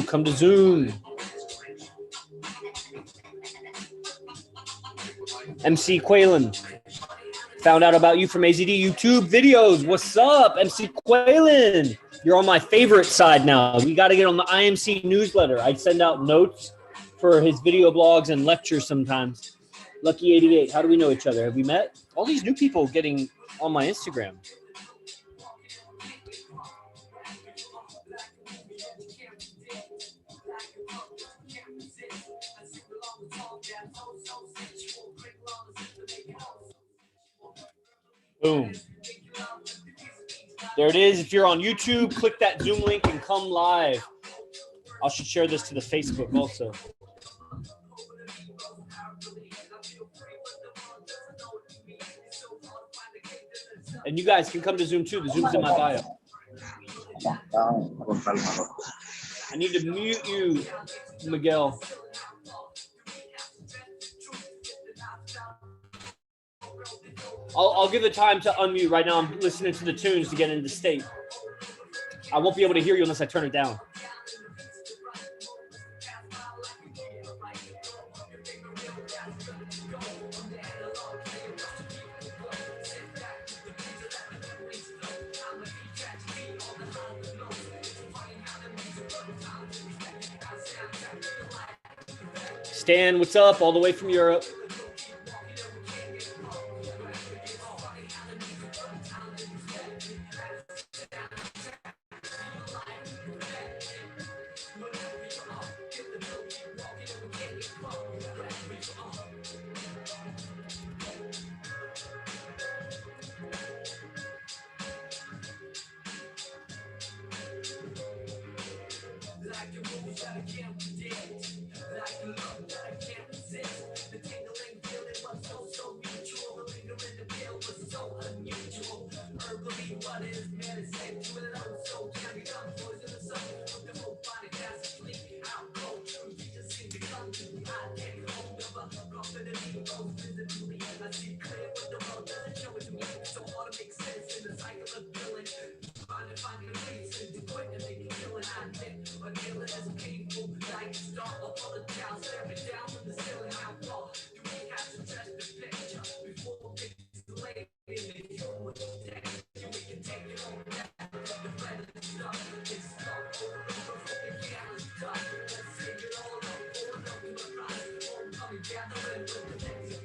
Come to Zoom. MC Quaylen. Found out about you from AZD YouTube videos. What's up, MC Quaylen? You're on my favorite side now. We got to get on the IMC newsletter. I send out notes for his video blogs and lectures sometimes. Lucky88, how do we know each other? Have we met? All these new people getting on my Instagram. Boom. There it is. If you're on YouTube, click that Zoom link and come live. I should share this to the Facebook also. And you guys can come to Zoom too. The Zoom's in my bio. I need to mute you, Miguel. I'll give the time to unmute. Right now I'm listening to the tunes to get into state. I won't be able to hear you unless I turn it down. Stan, what's up? All the way from Europe.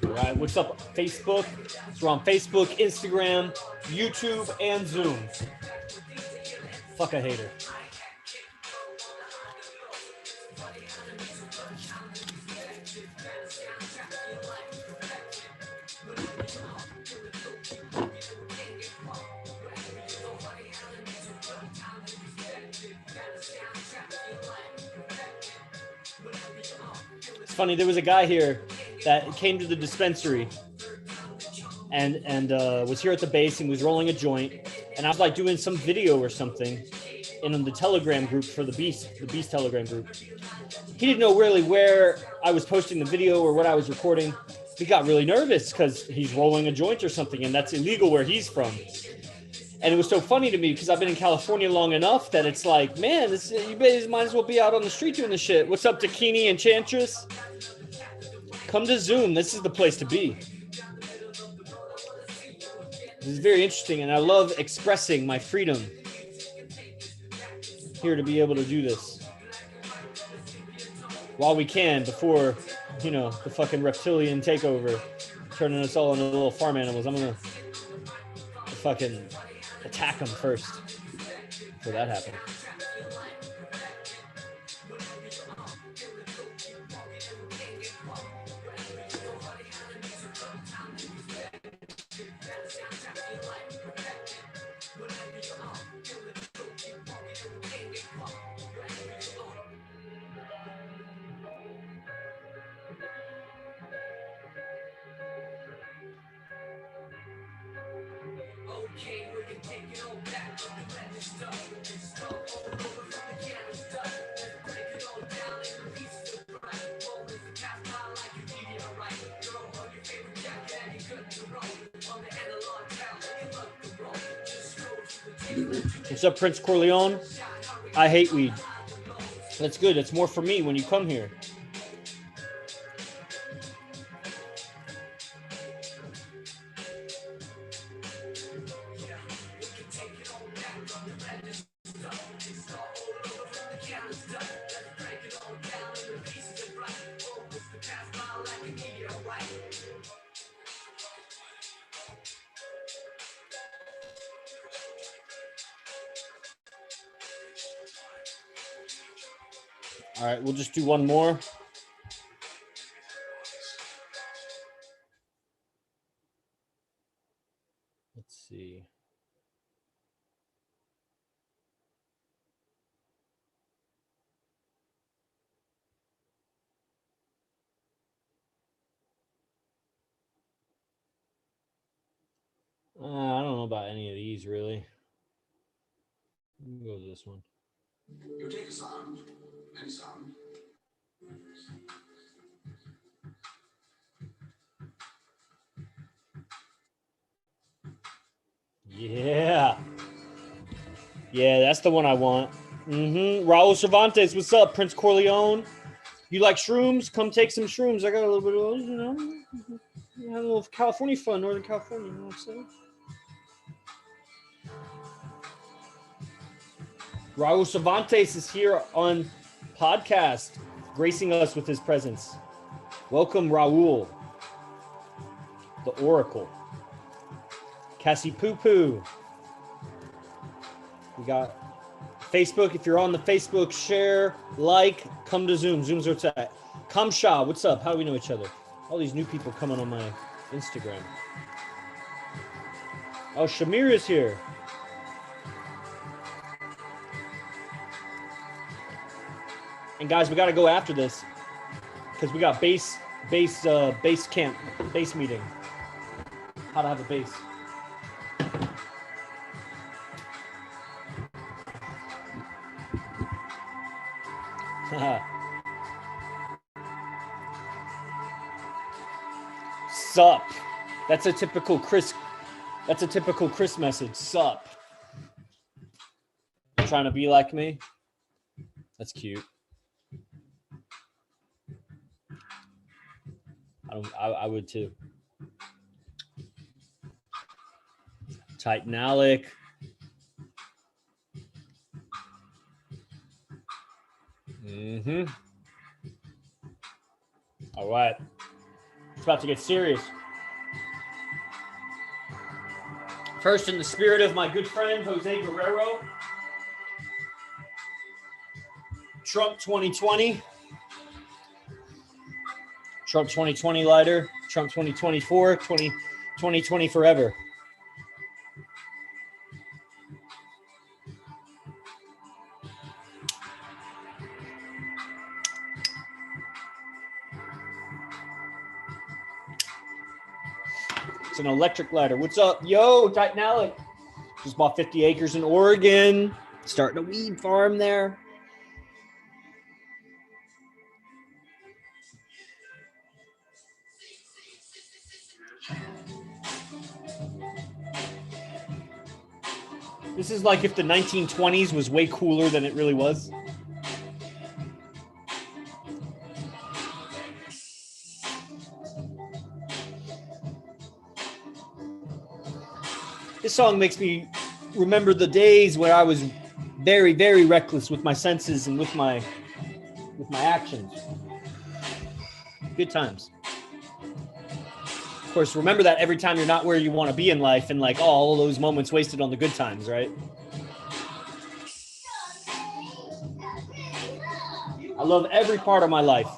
All right, what's up, Facebook? So we're on Facebook, Instagram, YouTube, and Zoom. Fuck a hater. It's funny, there was a guy here that came to the dispensary and was here at the base and was rolling a joint, and I was like doing some video or something in the Telegram group for the Beast Telegram group. He didn't know really where I was posting the video or what I was recording. He got really nervous because he's rolling a joint or something, and that's illegal where he's from. And it was so funny to me because I've been in California long enough that it's like, man, you guys might as well be out on the street doing this shit. What's up, Dakini and Chantress? Come to Zoom. This is the place to be. This is very interesting, and I love expressing my freedom here to be able to do this while we can before, you know, the fucking reptilian takeover, turning us all into little farm animals. I'm gonna fucking attack them first before that happens. What's up, Prince Corleone? I hate weed. That's good. That's more for me when you come here. All right, we'll just do one more. Let's see. I don't know about any of these, really. Let me go to this one. You take a sound, any sound. Yeah. Yeah, that's the one I want. Raul Cervantes, what's up? Prince Corleone. You like shrooms? Come take some shrooms. I got a little bit of those, you know. A little California fun, Northern California, you know what I'm saying? Raul Cervantes is here on podcast, gracing us with his presence. Welcome, Raul, the Oracle. Cassie Poo Poo. We got Facebook. If you're on the Facebook, share, like, come to Zoom. Zoom's where it's at. Kamsha, what's up? How do we know each other? All these new people coming on my Instagram. Oh, Shamir is here. And guys, we got to go after this because we got base camp, base meeting. How to have a base. Sup. That's a typical Chris message. Sup. You trying to be like me? That's cute. I would too. Titan Alec. All right. It's about to get serious. First, in the spirit of my good friend, Jose Guerrero. Trump 2020. Trump 2020 lighter. Trump 2024. 2020 forever. It's an electric lighter. What's up? Yo, Titan Alec. Just bought 50 acres in Oregon. Starting a weed farm there. This is like if the 1920s was way cooler than it really was. This song makes me remember the days where I was very, very reckless with my senses and with my actions. Good times. Of course, remember that every time you're not where you want to be in life and like all those moments wasted on the good times, right? I love every part of my life.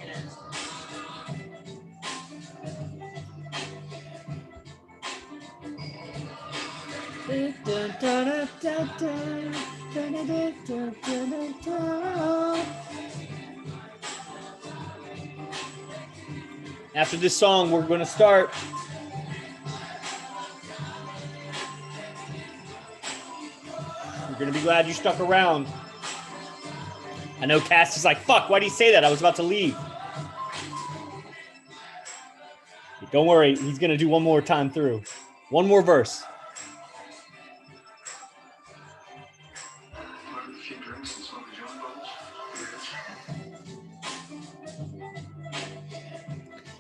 After this song, we're going to start. You're going to be glad you stuck around. I know Cass is like, fuck, why do you say that? I was about to leave. Don't worry, he's going to do one more time through. One more verse.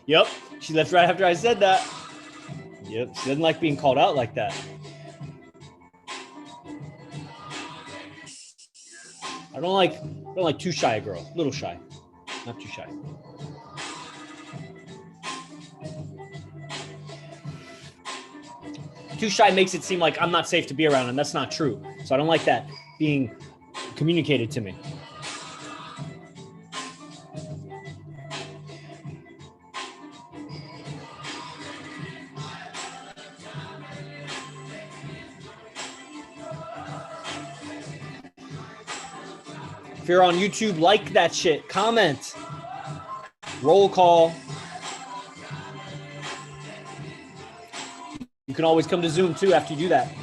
Yep. She left right after I said that. Yep. She doesn't like being called out like that. I don't like too shy a girl. Little shy. Not too shy. Too shy makes it seem like I'm not safe to be around, and that's not true. So I don't like that being communicated to me. If you're on YouTube, like that shit. Comment. Roll call. You can always come to Zoom too after you do that.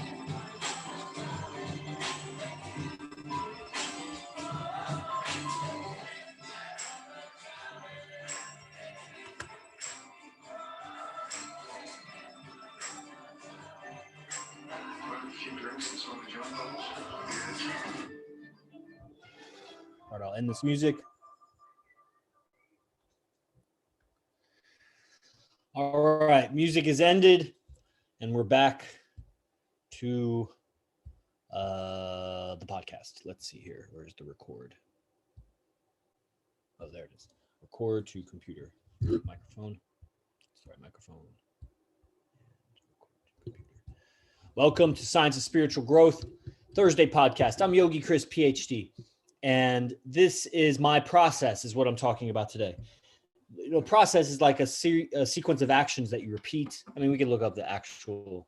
All right, I'll end this music. All right, music is ended, and we're back to the podcast. Let's see here. Where's the record? Oh, there it is. Record to computer. Microphone. Sorry, microphone. Welcome to Science of Spiritual Growth Thursday podcast. I'm Yogi Chris, PhD, and this is my process, is what I'm talking about today. You know, process is like a sequence of actions that you repeat. I mean, we can look up the actual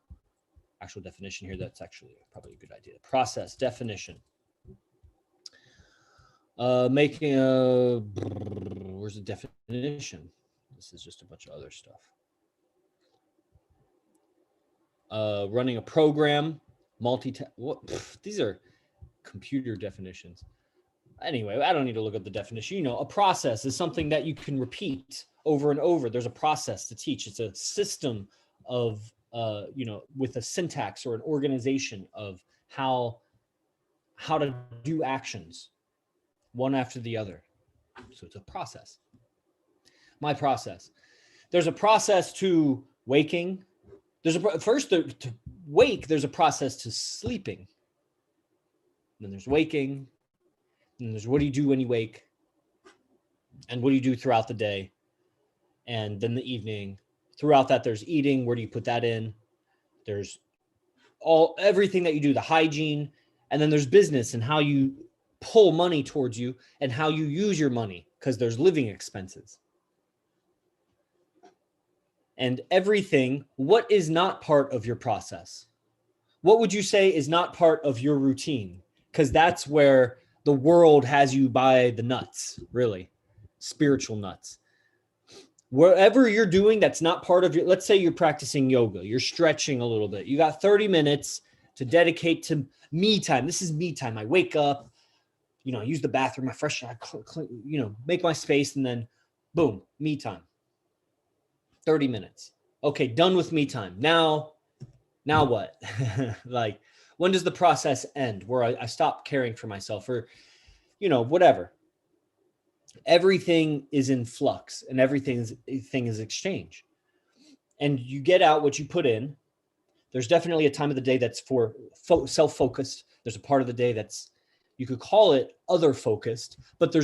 definition here. That's actually probably a good idea. Process definition. Making a, where's the definition? This is just a bunch of other stuff. Running a program, these are computer definitions. Anyway, I don't need to look up the definition. You know, a process is something that you can repeat over and over. There's a process to teach. It's a system of, with a syntax or an organization of how to do actions one after the other. So it's a process. My process. There's a process to waking. There's to wake, there's a process to sleeping. Then there's waking. And there's what do you do when you wake? And what do you do throughout the day? And then the evening. Throughout that, there's eating. Where do you put that in? There's everything that you do, the hygiene. And then there's business and how you pull money towards you and how you use your money, because there's living expenses. And everything, what is not part of your process? What would you say is not part of your routine? Because that's where the world has you by the nuts, really, spiritual nuts. Wherever you're doing that's not part of your, let's say you're practicing yoga, you're stretching a little bit. You got 30 minutes to dedicate to me time. This is me time. I wake up, I use the bathroom, I freshen, I make my space, and then boom, me time. 30 minutes. Okay, done with me time. Now what? Like, when does the process end where I stop caring for myself, or, whatever? Everything is in flux and everything is exchange. And you get out what you put in. There's definitely a time of the day that's for self-focused. There's a part of the day that's, you could call it other focused, but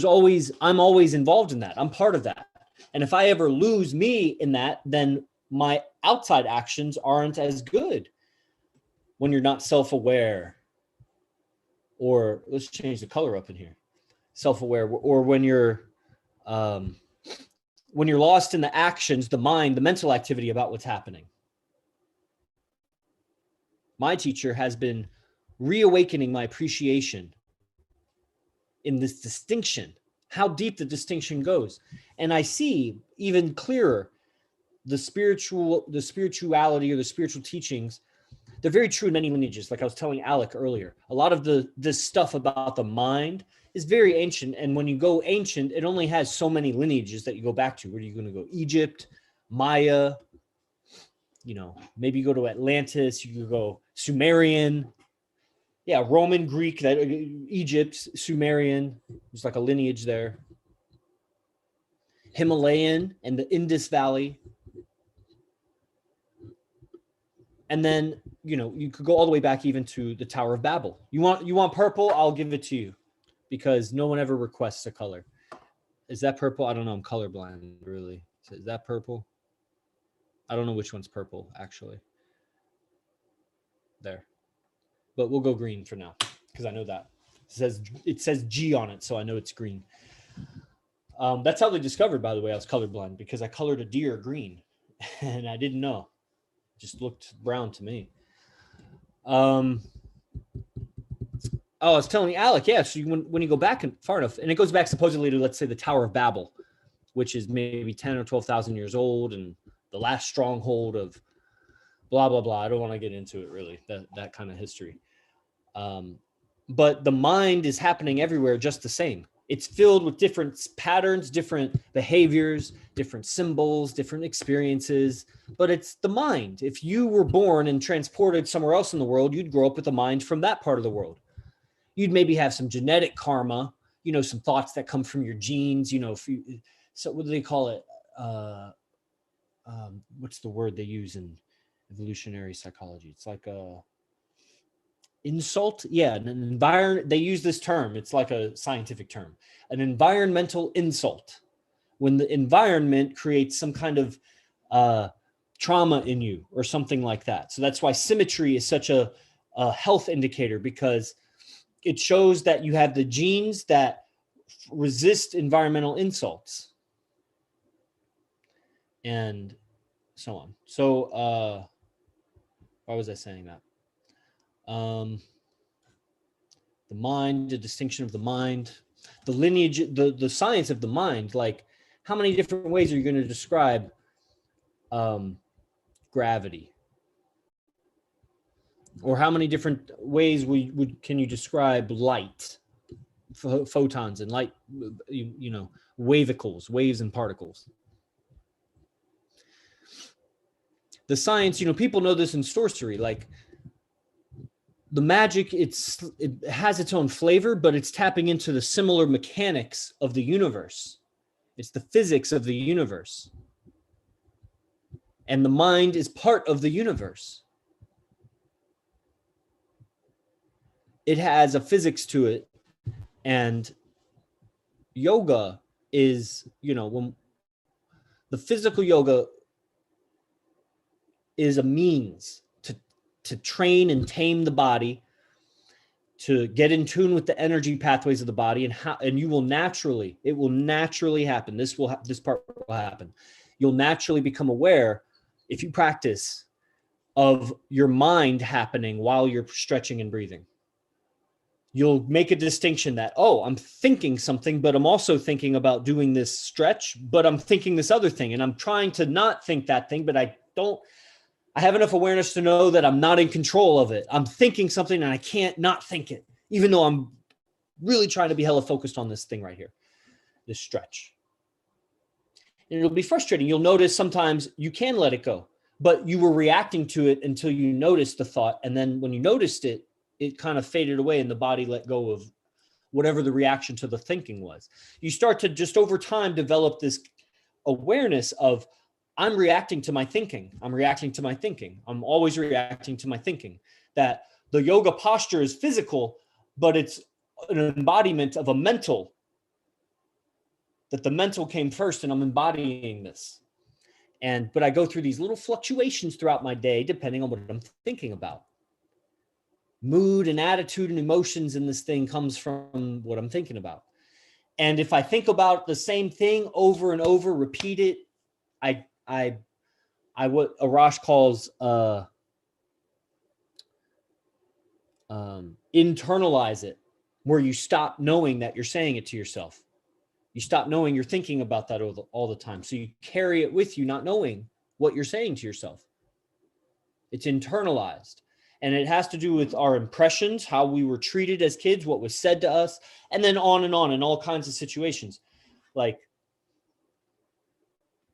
I'm always involved in that. I'm part of that. And if I ever lose me in that, then my outside actions aren't as good. When you're not self-aware, or let's change the color up in here, self-aware, or when you're lost in the actions, the mind, the mental activity about what's happening. My teacher has been reawakening my appreciation in this distinction, how deep the distinction goes. And I see even clearer the spirituality or the spiritual teachings. They're very true in many lineages. Like I was telling Alec earlier, a lot of this stuff about the mind is very ancient. And when you go ancient, it only has so many lineages that you go back to. Where are you going to go? Egypt, Maya, maybe you go to Atlantis, you could go Sumerian. Yeah, Roman, Greek, Egypt, Sumerian. There's like a lineage there. Himalayan and the Indus Valley. And then, you know, you could go all the way back even to the Tower of Babel. You want purple? I'll give it to you, because no one ever requests a color. Is that purple? I don't know. I'm colorblind, really. Is that purple? I don't know which one's purple, actually. There. But we'll go green for now, because I know that. It says G on it, so I know it's green. That's how they discovered, by the way, I was colorblind, because I colored a deer green, and I didn't know. It just looked brown to me. I was telling you, Alec, yeah, so when you go back far enough, and it goes back supposedly to, let's say, the Tower of Babel, which is maybe 10 or 12,000 years old, and the last stronghold of blah, blah, blah. I don't want to get into it, really, that kind of history. But the mind is happening everywhere just the same. It's filled with different patterns, different behaviors, different symbols, different experiences, but it's the mind. If you were born and transported somewhere else in the world, you'd grow up with a mind from that part of the world. You'd maybe have some genetic karma, you know, some thoughts that come from your genes, you know, so what do they call it? What's the word they use in evolutionary psychology? It's like a insult. Yeah, an environment. They use this term. It's like a scientific term, an environmental insult. When the environment creates some kind of trauma in you or something like that. So that's why symmetry is such a health indicator, because it shows that you have the genes that resist environmental insults and so on. So why was I saying that? The mind, the distinction of the mind, the lineage, the science of the mind. Like, how many different ways are you going to describe gravity? Or how many different ways can you describe light, photons and light, you know, wavicles, waves and particles? The science, you know, people know this in sorcery, like the magic, it has its own flavor, but it's tapping into the similar mechanics of the universe. It's the physics of the universe. And the mind is part of the universe. It has a physics to it. And yoga is, you know, when the physical yoga is a means to train and tame the body, to get in tune with the energy pathways of the body, and you will naturally, it will naturally happen. This part will happen. You'll naturally become aware, if you practice, of your mind happening while you're stretching and breathing. You'll make a distinction that, oh, I'm thinking something, but I'm also thinking about doing this stretch, but I'm thinking this other thing, and I'm trying to not think that thing, but I have enough awareness to know that I'm not in control of it. I'm thinking something and I can't not think it, even though I'm really trying to be hella focused on this thing right here, this stretch. And it'll be frustrating. You'll notice sometimes you can let it go, but you were reacting to it until you noticed the thought. And then when you noticed it, it kind of faded away and the body let go of whatever the reaction to the thinking was. You start to just over time develop this awareness of, I'm reacting to my thinking. I'm reacting to my thinking. I'm always reacting to my thinking. That the yoga posture is physical, but it's an embodiment of a mental, that the mental came first and I'm embodying this. But I go through these little fluctuations throughout my day, depending on what I'm thinking about. Mood and attitude and emotions in this thing comes from what I'm thinking about. And if I think about the same thing over and over, repeat it, I what Arash calls internalize it, where you stop knowing that you're saying it to yourself. You stop knowing you're thinking about that all the time. So you carry it with you, not knowing what you're saying to yourself. It's internalized. And it has to do with our impressions, how we were treated as kids, what was said to us, and then on in all kinds of situations. Like,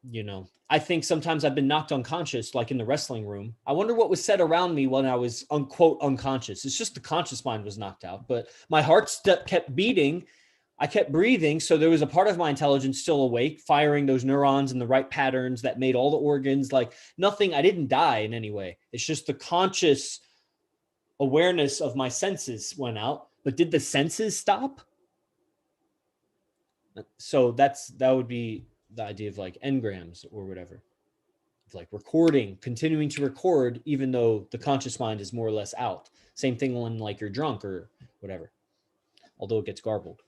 you know, I think sometimes I've been knocked unconscious, like in the wrestling room. I wonder what was said around me when I was, unquote, unconscious. It's just the conscious mind was knocked out, but my heart kept beating I kept breathing. So there was a part of my intelligence still awake, firing those neurons in the right patterns that made all the organs, like nothing. I didn't die in any way. It's just the conscious awareness of my senses went out. But did the senses stop? So that would be the idea of like engrams or whatever. Like recording, continuing to record, even though the conscious mind is more or less out. Same thing when like you're drunk or whatever, although it gets garbled.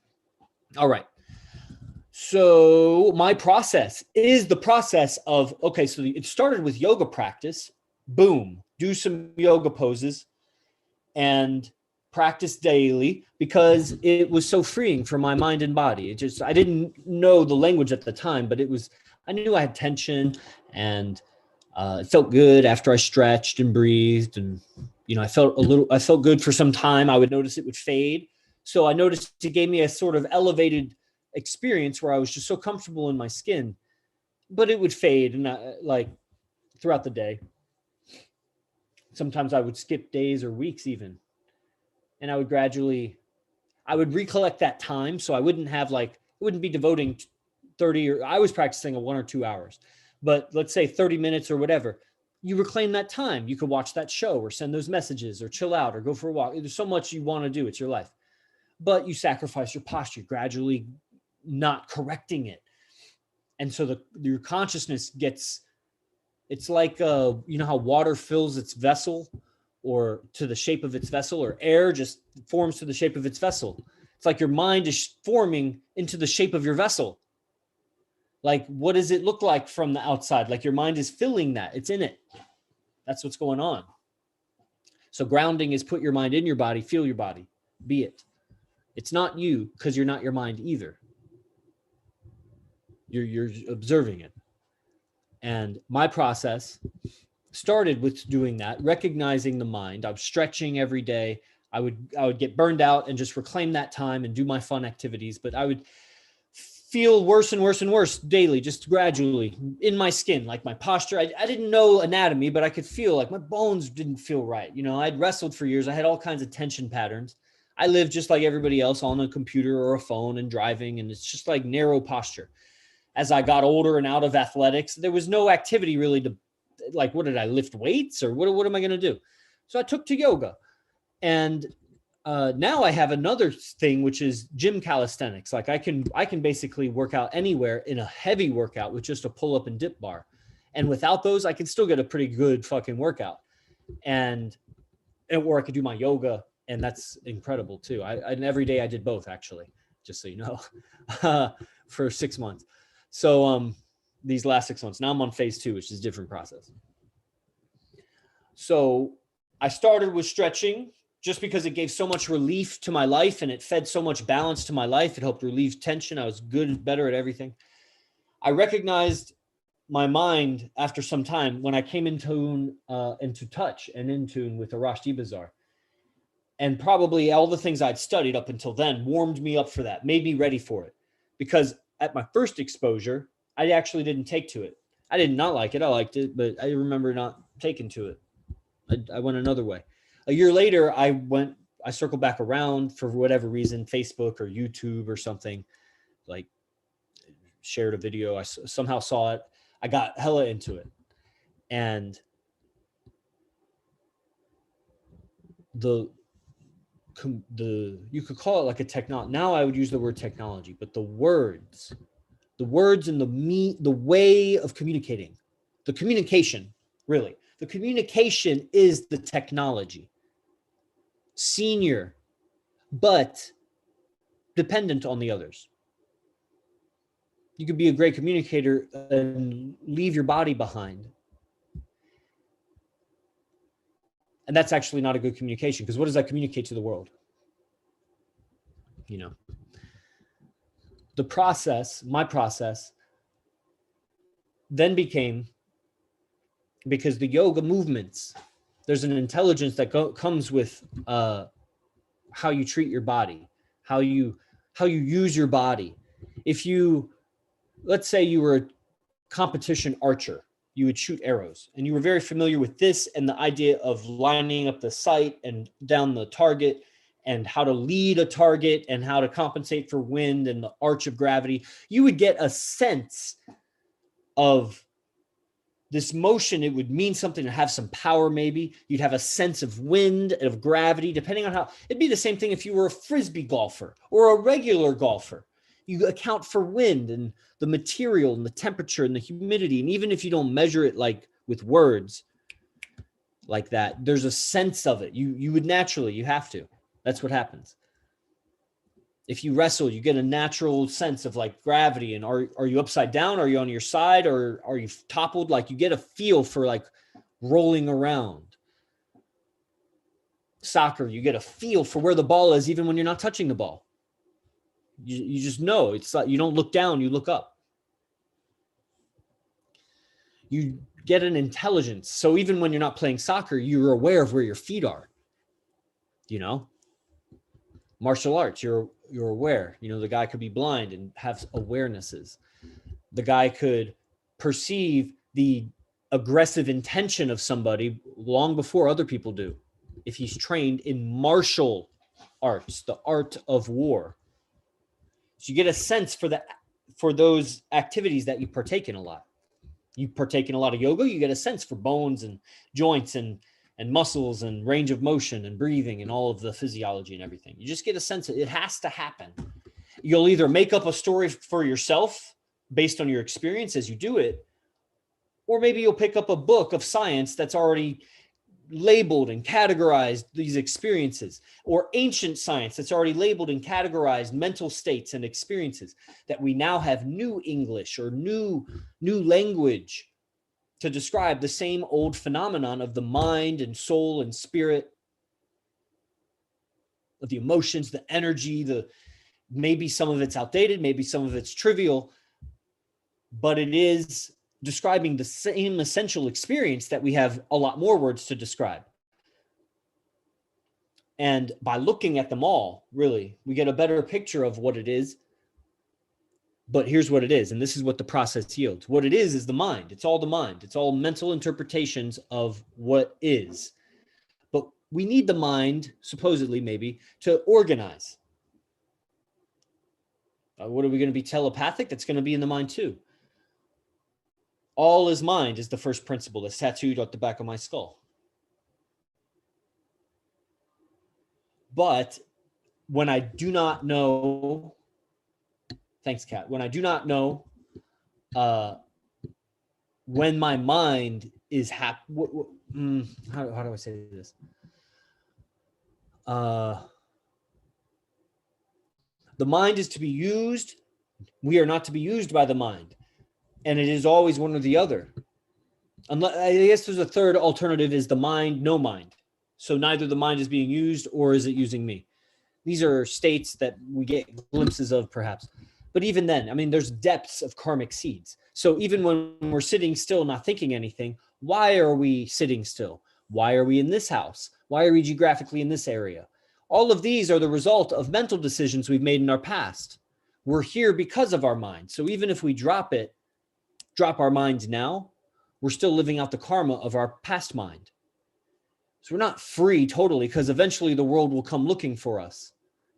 All right. So my process is the process of, okay, so it started with yoga practice. Boom, do some yoga poses and practice daily because it was so freeing for my mind and body. It just, I didn't know the language at the time, but I knew I had tension, and it felt good after I stretched and breathed. And, I felt good for some time. I would notice it would fade. So I noticed it gave me a sort of elevated experience where I was just so comfortable in my skin, but it would fade. And like throughout the day, sometimes I would skip days or weeks even. And I would recollect that time. So I wouldn't be devoting 30, or I was practicing a 1 or 2 hours, but let's say 30 minutes or whatever. You reclaim that time. You could watch that show or send those messages or chill out or go for a walk. There's so much you want to do. It's your life, but you sacrifice your posture, gradually not correcting it. And so your consciousness it's like, how water fills its vessel or to the shape of its vessel, or air just forms to the shape of its vessel. It's like your mind is forming into the shape of your vessel. Like, what does it look like from the outside? Like your mind is filling that. It's in it. That's what's going on. So grounding is put your mind in your body, feel your body, be it. It's not you, because you're not your mind either. You're observing it. And my process started with doing that, recognizing the mind. I was stretching every day. I would get burned out and just reclaim that time and do my fun activities, but I would feel worse and worse and worse daily, just gradually in my skin, like my posture. I didn't know anatomy, but I could feel like my bones didn't feel right. I'd wrestled for years. I had all kinds of tension patterns. I lived just like everybody else on a computer or a phone and driving, and it's just like narrow posture. As I got older and out of athletics, there was no activity really to, like, what did I lift weights or what am I going to do? So I took to yoga, and now I have another thing, which is gym calisthenics. Like I can basically work out anywhere in a heavy workout with just a pull up and dip bar. And without those, I can still get a pretty good fucking workout. Or I could do my yoga, and that's incredible too. And every day I did both, actually, just so you know, for 6 months. So these last 6 months, now I'm on phase 2, which is a different process. So I started with stretching just because it gave so much relief to my life, and it fed so much balance to my life. It helped relieve tension. I was better at everything. I recognized my mind after some time when I came into touch and in tune with Arash Bazar. And probably all the things I'd studied up until then warmed me up for that, made me ready for it. Because at my first exposure, I actually didn't take to it. I did not like it. I liked it, but I remember not taking to it. I went another way. A year later, I circled back around for whatever reason, Facebook or YouTube or something, like shared a video. I somehow saw it. I got hella into it. And you could call it like a technology. Now I would use the word technology, but the words and the way of communicating, the communication, really. The communication is the technology. Senior, but dependent on the others. You could be a great communicator and leave your body behind. And that's actually not a good communication, because what does that communicate to the world? The process, my process, then became, because the yoga movements, there's an intelligence that comes with how you treat your body, how you use your body. If let's say you were a competition archer, you would shoot arrows, and you were very familiar with this and the idea of lining up the sight and down the target and how to lead a target and how to compensate for wind and the arch of gravity, you would get a sense of this motion. It would mean something to have some power. Maybe you'd have a sense of wind, of gravity, depending on how. It'd be the same thing if you were a Frisbee golfer or a regular golfer. You account for wind and the material and the temperature and the humidity. And even if you don't measure it like with words like that, there's a sense of it. You would naturally, you have to. That's what happens. If you wrestle, you get a natural sense of like gravity, and are you upside down? Are you on your side, or are you toppled? Like you get a feel for like rolling around. Soccer, you get a feel for where the ball is even when you're not touching the ball. You just know. It's like you don't look down, you look up. You get an intelligence. So even when you're not playing soccer, you're aware of where your feet are. You know? Martial arts, you're aware. You know, the guy could be blind and have awarenesses. The guy could perceive the aggressive intention of somebody long before other people do, if he's trained in martial arts, the art of war. So you get a sense for those activities that you partake in a lot. You partake in a lot of yoga, you get a sense for bones and joints and muscles and range of motion and breathing and all of the physiology and everything. You just get a sense that it has to happen. You'll either make up a story for yourself based on your experience as you do it, or maybe you'll pick up a book of science that's already labeled and categorized these experiences, or ancient science that's already labeled and categorized mental states and experiences that we now have new English or new language to describe the same old phenomenon of the mind and soul and spirit, of the emotions, the energy, maybe some of it's outdated, maybe some of it's trivial, but it is describing the same essential experience that we have a lot more words to describe. And by looking at them all, really, we get a better picture of what it is. But here's what it is, and this is what the process yields. What it is the mind. It's all the mind. It's all mental interpretations of what is. But we need the mind, supposedly maybe, to organize. What are we going to be telepathic? That's going to be in the mind too. All is mind is the first principle that's tattooed at the back of my skull. But when I do not know, thanks, Kat. When I do not know when my mind is how do I say this? The mind is to be used. We are not to be used by the mind. And it is always one or the other. Unless, I guess there's a third alternative, is the mind, no mind. So neither the mind is being used or is it using me. These are states that we get glimpses of perhaps. But even then, I mean, there's depths of karmic seeds. So even when we're sitting still, not thinking anything, why are we sitting still? Why are we in this house? Why are we geographically in this area? All of these are the result of mental decisions we've made in our past. We're here because of our mind. So even if we drop our minds now, we're still living out the karma of our past mind. So we're not free totally, because eventually the world will come looking for us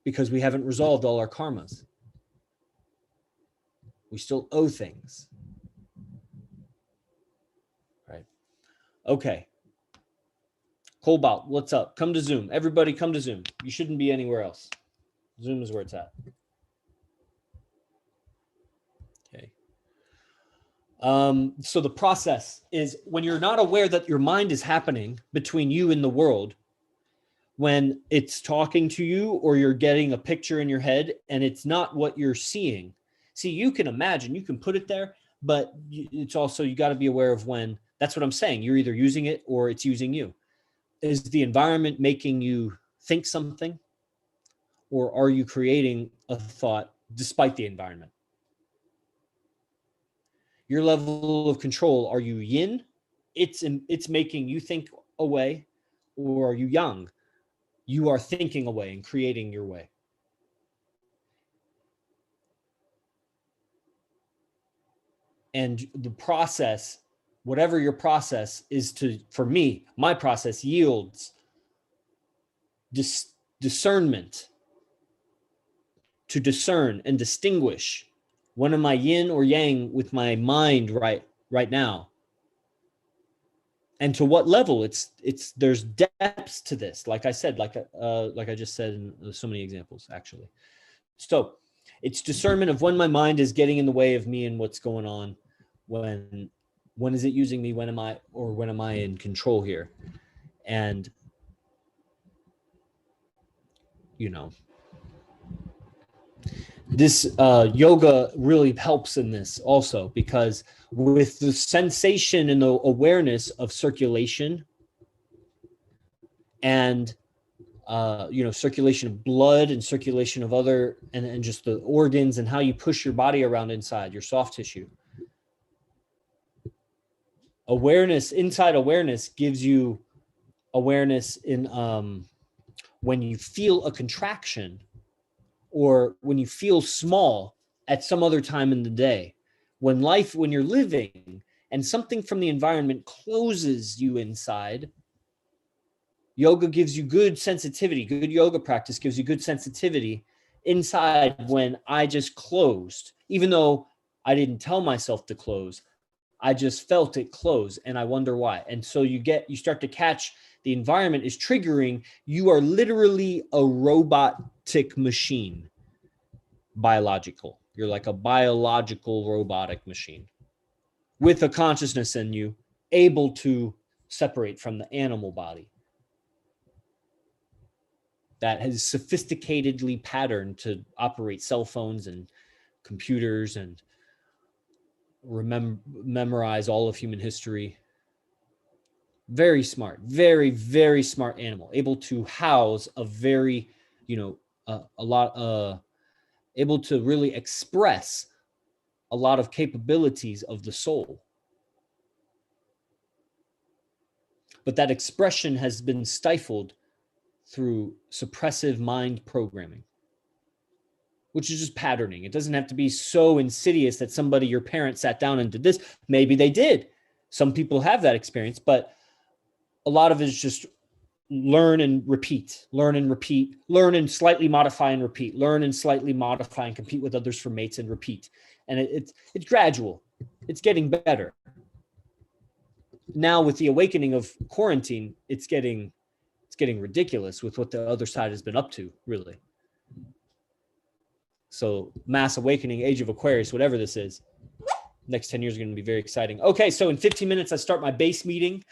because we haven't resolved all our karmas. We still owe things. Right. Okay. Cobalt, what's up? Come to Zoom. Everybody come to Zoom. You shouldn't be anywhere else. Zoom is where it's at. Okay. So the process is when you're not aware that your mind is happening between you and the world, when it's talking to you or you're getting a picture in your head and it's not what you're seeing. See, you can imagine, you can put it there, but it's also, you got to be aware of when, that's what I'm saying. You're either using it or it's using you. Is the environment making you think something, or are you creating a thought despite the environment? Your level of control, are you yin? It's making you think away, or are you yang? You are thinking away and creating your way. And the process, whatever your process is, for me, my process yields discernment, to discern and distinguish when am I yin or yang with my mind right now. And to what level? There's depths to this. Like I said, like I just said in so many examples, actually. So it's discernment of when my mind is getting in the way of me and what's going on. When is it using me? When am I in control here? And, this yoga really helps in this also, because with the sensation and the awareness of circulation and circulation of blood and circulation of other and just the organs and how you push your body around inside your soft tissue. Inside awareness gives you awareness in when you feel a contraction or when you feel small at some other time in the day, when you're living and something from the environment closes you inside. Yoga gives you good sensitivity. Good yoga practice gives you good sensitivity inside when I just closed, even though I didn't tell myself to close. I just felt it close and I wonder why. And so you start to catch the environment is triggering. You are literally a robotic machine, biological. You're like a biological robotic machine with a consciousness in you, able to separate from the animal body that has sophisticatedly patterned to operate cell phones and computers and memorize all of human history. Very smart, very, very smart animal, able to house a very, able to really express a lot of capabilities of the soul. But that expression has been stifled through suppressive mind programming, which is just patterning. It doesn't have to be so insidious that your parent sat down and did this. Maybe they did. Some people have that experience, but a lot of it is just learn and repeat, learn and slightly modify and repeat, learn and slightly modify and compete with others for mates and repeat. And it's gradual. It's getting better. Now with the awakening of quarantine, it's getting ridiculous with what the other side has been up to, really. So mass awakening, age of Aquarius, whatever this is, next 10 years are going to be very exciting. Okay, so in 15 minutes, I start my base meeting.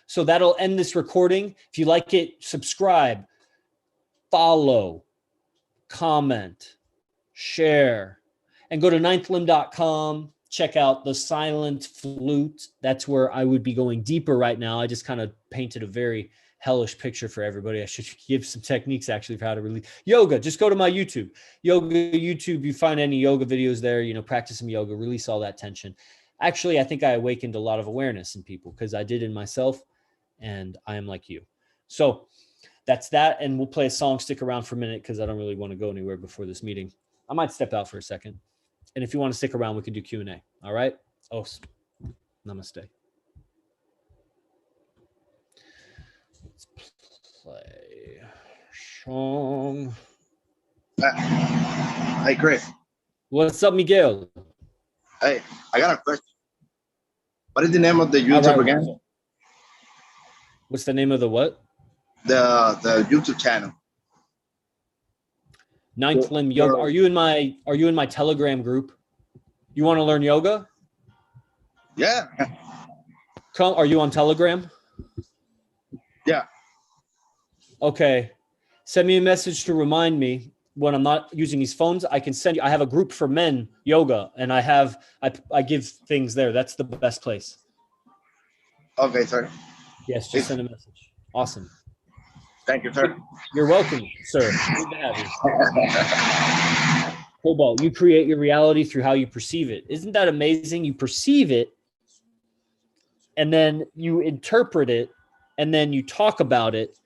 So that'll end this recording. If you like it, subscribe, follow, comment, share, and go to ninthlimb.com. Check out the silent flute. That's where I would be going deeper right now. I just kind of painted a very hellish picture for everybody. I should give some techniques actually for how to release yoga. Just go to my YouTube. YouTube, you find any yoga videos there, practice some yoga, release all that tension. Actually, I think I awakened a lot of awareness in people because I did in myself, and I am like you. So that's that. And we'll play a song. Stick around for a minute because I don't really want to go anywhere before this meeting. I might step out for a second. And if you want to stick around, we can do Q&A. All right? Oh, namaste. Let's play song. Hey, Chris. What's up, Miguel? Hey, I got a question. What is the name of the YouTube again? What's the name of the what? The YouTube channel. Ninth Limb Yoga. Are you in my Telegram group? You want to learn yoga? Yeah. Are you on Telegram? Yeah. Okay. Send me a message to remind me when I'm not using these phones. I can send you. I have a group for men yoga, and I give things there. That's the best place. Okay, sir. Yes, just send a message. Awesome. Thank you, sir. You're welcome, sir. Good to have you. Cobalt, you create your reality through how you perceive it. Isn't that amazing? You perceive it, and then you interpret it, and then you talk about it.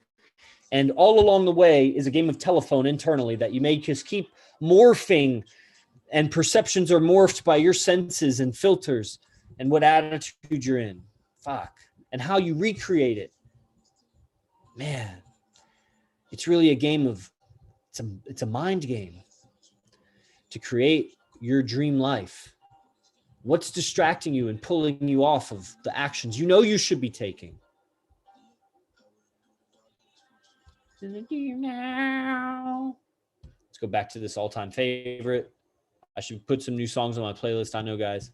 And all along the way is a game of telephone internally that you may just keep morphing, and perceptions are morphed by your senses and filters and what attitude you're in. Fuck. And how you recreate it. Man, it's really a game of It's a mind game to create your dream life. What's distracting you and pulling you off of the actions you know you should be taking? Let's go back to this all-time favorite. I should put some new songs on my playlist. I know, guys.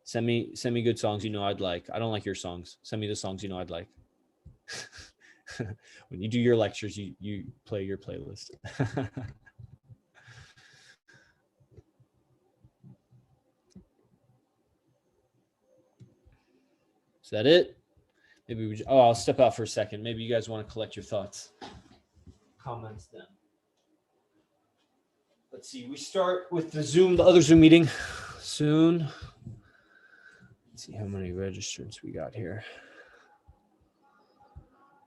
Send me good songs you know I'd like. I don't like your songs. Send me the songs you know I'd like. When you do your lectures, you play your playlist. Is that it? Maybe I'll step out for a second. Maybe you guys want to collect your thoughts, comments then. Let's see. We start with the other Zoom meeting soon. Let's see how many registrants we got here.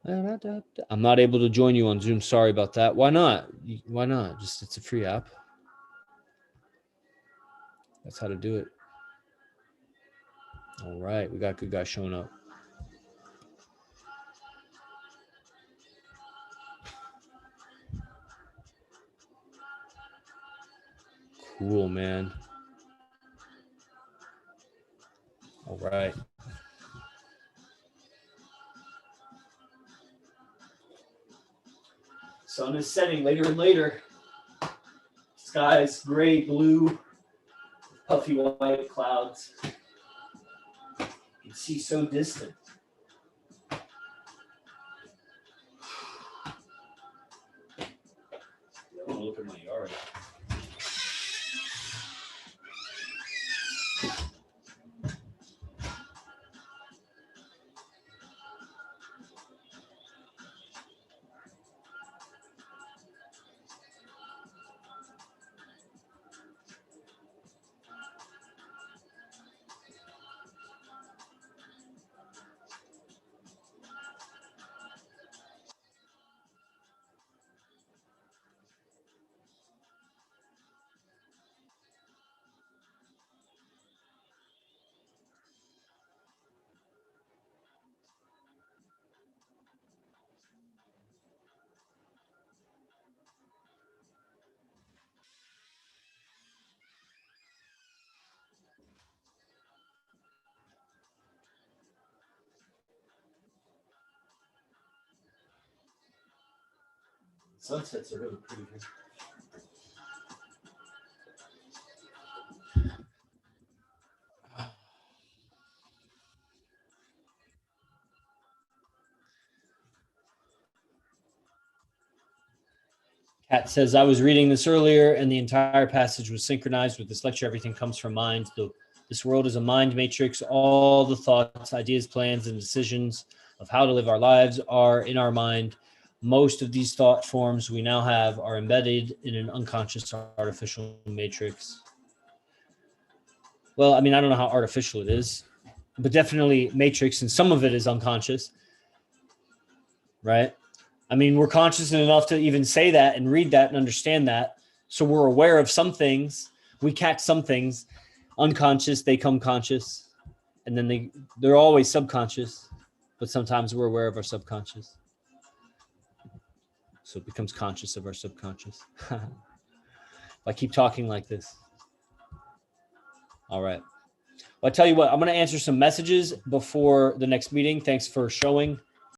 I'm not able to join you on Zoom. Sorry about that. Why not? Why not? Just, it's a free app. That's how to do it. All right. We got good guys showing up. Cool, man. All right. Sun is setting later and later. Skies gray, blue, puffy white clouds. You can see so distant. I want to look at my yard. Sunsets are really pretty here. Kat says, I was reading this earlier and the entire passage was synchronized with this lecture. Everything comes from mind. This world is a mind matrix. All the thoughts, ideas, plans, and decisions of how to live our lives are in our mind. Most of these thought forms we now have are embedded in an unconscious artificial matrix. Well, I mean, I don't know how artificial it is, but definitely matrix, and some of it is unconscious, right? I mean, we're conscious enough to even say that and read that and understand that. So we're aware of some things. We catch some things unconscious, they come conscious, and then they're always subconscious, but sometimes we're aware of our subconscious. So it becomes conscious of our subconscious. If I keep talking like this. All right. Well, I tell you what, I'm going to answer some messages before the next meeting. Thanks for showing.